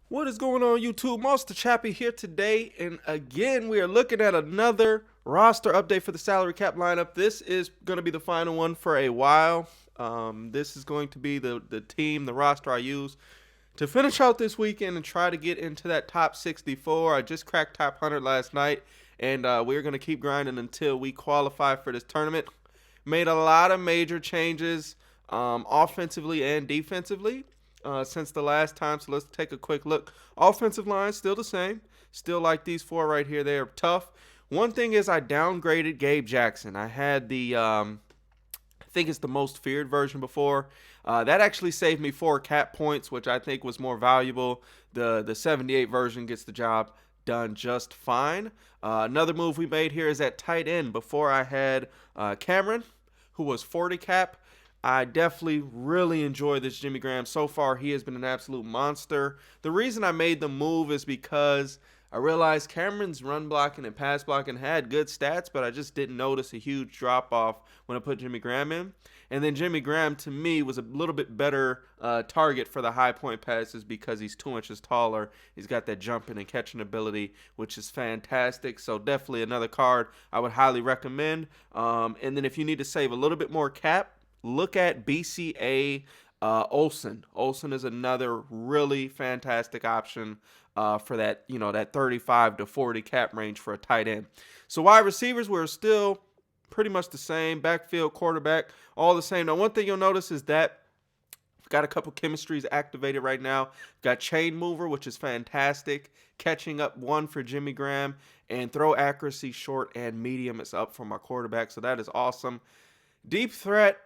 What is going on, YouTube? Monster Chappie here today, and again, we are looking at another roster update for the salary cap lineup. This is going to be the final one for a while. This is going to be the team, the roster I use to finish out this weekend and try to get into that top 64. I just cracked top 100 last night, and we're going to keep grinding until we qualify for this tournament. Made a lot of major changes offensively and defensively since the last time. So let's take a quick look. Offensive line still the same. Still like these four right here. They are tough. One thing is I downgraded Gabe Jackson. I had the I think it's the most feared version before. That actually saved me 4 cap points, which I think was more valuable. The 78 version gets the job done just fine. Another move we made here is at tight end. Before I had Cameron, who was 40 cap. I definitely really enjoy this Jimmy Graham. So far, he has been an absolute monster. The reason I made the move is because I realized Cameron's run blocking and pass blocking had good stats, but I just didn't notice a huge drop off when I put Jimmy Graham in. And then Jimmy Graham, to me, was a little bit better target for the high point passes because he's 2 inches taller. He's got that jumping and catching ability, which is fantastic. So definitely another card I would highly recommend. And then if you need to save a little bit more cap, look at BCA Olsen. Olsen is another really fantastic option for that, that 35 to 40 cap range for a tight end. So wide receivers were still pretty much the same. Backfield, quarterback, all the same. Now, one thing you'll notice is that we've got a couple chemistries activated right now. Got chain mover, which is fantastic. Catching up 1 for Jimmy Graham. And throw accuracy, short and medium is up for my quarterback. So that is awesome. Deep threat.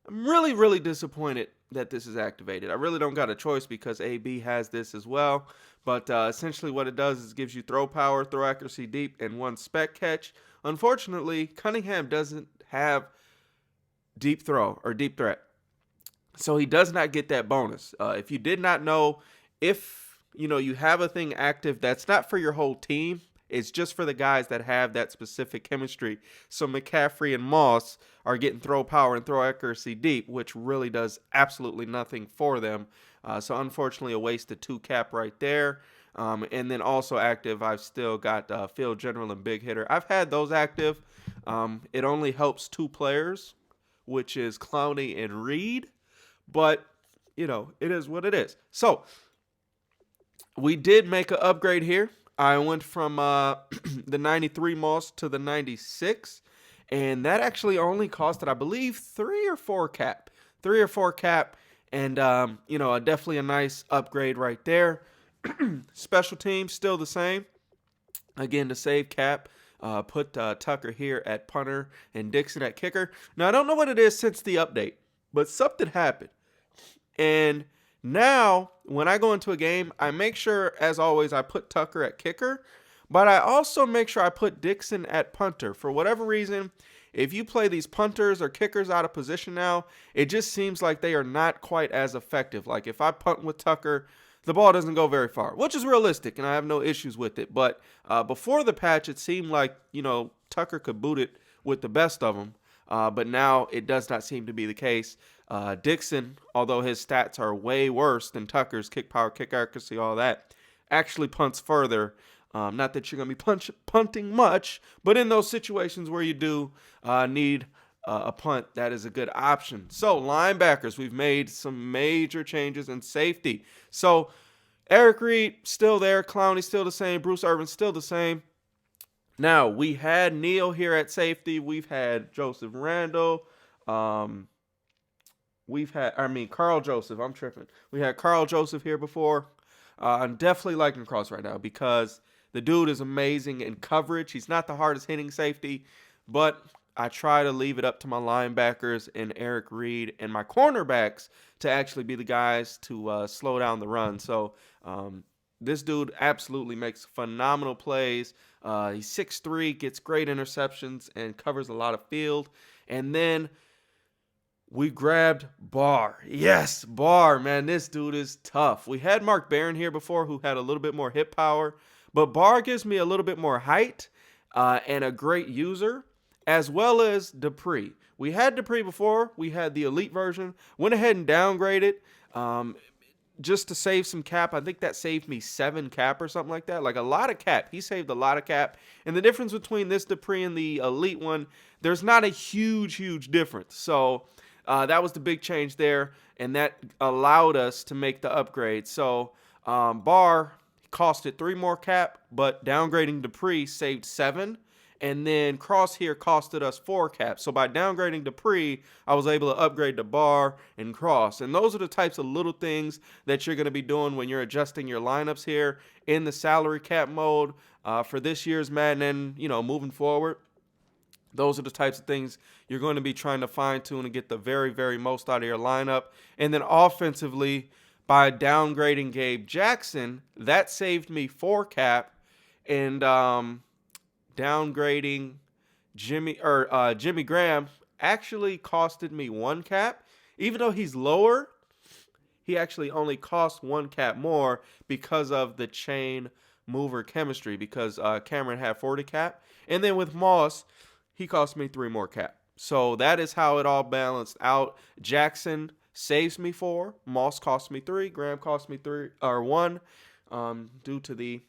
I'm really, really disappointed that this is activated. I really don't got a choice because AB has this as well. But essentially what it does is it gives you throw power, throw accuracy deep, and 1 spec catch. Unfortunately, Cunningham doesn't have deep throw or deep threat. So he does not get that bonus. If you did not know, if you have a thing active that's not for your whole team, it's just for the guys that have that specific chemistry. So McCaffrey and Moss are getting throw power and throw accuracy deep, which really does absolutely nothing for them. So unfortunately, a wasted 2 cap right there. And then also active, I've still got Field General and Big Hitter. I've had those active. It only helps 2 players, which is Clowney and Reed. But, it is what it is. So we did make an upgrade here. I went from the 93 Moss to the 96, and that actually only costed, I believe, 3 or 4 cap. 3 or 4 cap, and, definitely a nice upgrade right there. Special teams, still the same. Again, to save cap, put Tucker here at punter and Dixon at kicker. Now, I don't know what it is since the update, but something happened. And now, when I go into a game, I make sure, as always, I put Tucker at kicker, but I also make sure I put Dixon at punter. For whatever reason, if you play these punters or kickers out of position now, it just seems like they are not quite as effective. Like if I punt with Tucker, the ball doesn't go very far, which is realistic, and I have no issues with it. But before the patch, it seemed like, Tucker could boot it with the best of them. But now it does not seem to be the case. Dixon, although his stats are way worse than Tucker's, kick power, kick accuracy, all that, actually punts further. Not that you're going to be punting much, but in those situations where you do need a punt, that is a good option. So linebackers, we've made some major changes in safety. So Eric Reed, still there. Clowney, still the same. Bruce Irvin, still the same. Now, we had Neal here at safety. We've had Joseph Randall. Carl Joseph. I'm tripping. We had Carl Joseph here before. I'm definitely liking Cross right now because the dude is amazing in coverage. He's not the hardest hitting safety, but I try to leave it up to my linebackers and Eric Reed and my cornerbacks to actually be the guys to slow down the run. So this dude absolutely makes phenomenal plays. He's 6'3", gets great interceptions, and covers a lot of field. And then we grabbed Barr. Yes, Barr, man, this dude is tough. We had Mark Barron here before who had a little bit more hit power, but Barr gives me a little bit more height and a great user, as well as Dupree. We had Dupree before. We had the elite version. Went ahead and downgraded. just to save some cap. I think that saved me 7 cap or something like that. Like a lot of cap. He saved a lot of cap. And the difference between this Dupree and the Elite one, there's not a huge difference. So that was the big change there. And that allowed us to make the upgrade. So Barr costed 3 more cap, but downgrading Dupree saved 7. And then Cross here costed us 4 caps. So by downgrading Dupree, I was able to upgrade the Barr and Cross. And those are the types of little things that you're going to be doing when you're adjusting your lineups here in the salary cap mode for this year's Madden and, moving forward. Those are the types of things you're going to be trying to fine-tune and get the very most out of your lineup. And then offensively, by downgrading Gabe Jackson, that saved me 4 cap. And downgrading Jimmy Graham actually costed me 1 cap. Even though he's lower, he actually only cost 1 cap more because of the chain mover chemistry, because Cameron had 40 cap. And then with Moss, he cost me 3 more cap. So that is how it all balanced out. Jackson saves me 4, Moss cost me 3, Graham cost me 1 due to the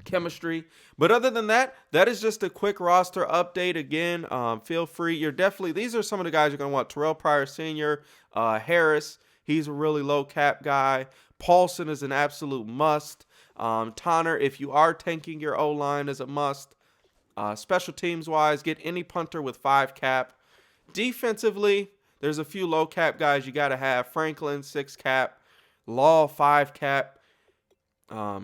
chemistry. But other than that, that is just a quick roster update. Again, feel free. These are some of the guys you're going to want. Terrell Pryor Sr., Harris, he's a really low cap guy. Paulson is an absolute must. Tonner, if you are tanking your O-line, is a must. Special teams wise, get any punter with 5 cap. Defensively, there's a few low cap guys you got to have. Franklin, 6 cap. Law, 5 cap.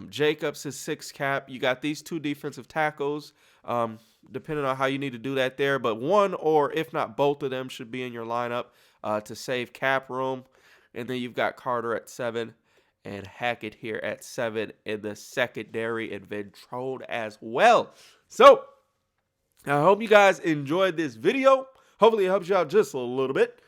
Jacobs is 6 cap. You got these 2 defensive tackles, depending on how you need to do that there. But one or if not both of them should be in your lineup to save cap room. And then you've got Carter at 7 and Hackett here at 7 in the secondary, and Ventrone as well. So I hope you guys enjoyed this video. Hopefully it helps you out just a little bit.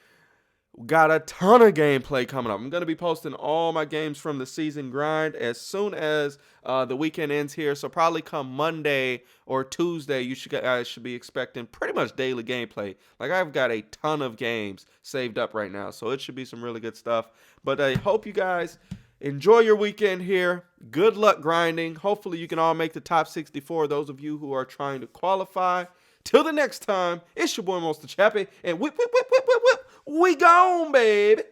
Got a ton of gameplay coming up. I'm going to be posting all my games from the season grind as soon as the weekend ends here. So probably come Monday or Tuesday, you guys should be expecting pretty much daily gameplay. Like I've got a ton of games saved up right now, so it should be some really good stuff. But I hope you guys enjoy your weekend here. Good luck grinding. Hopefully you can all make the top 64, those of you who are trying to qualify. Till the next time, it's your boy Most the Chappy, and whip, we gone, baby.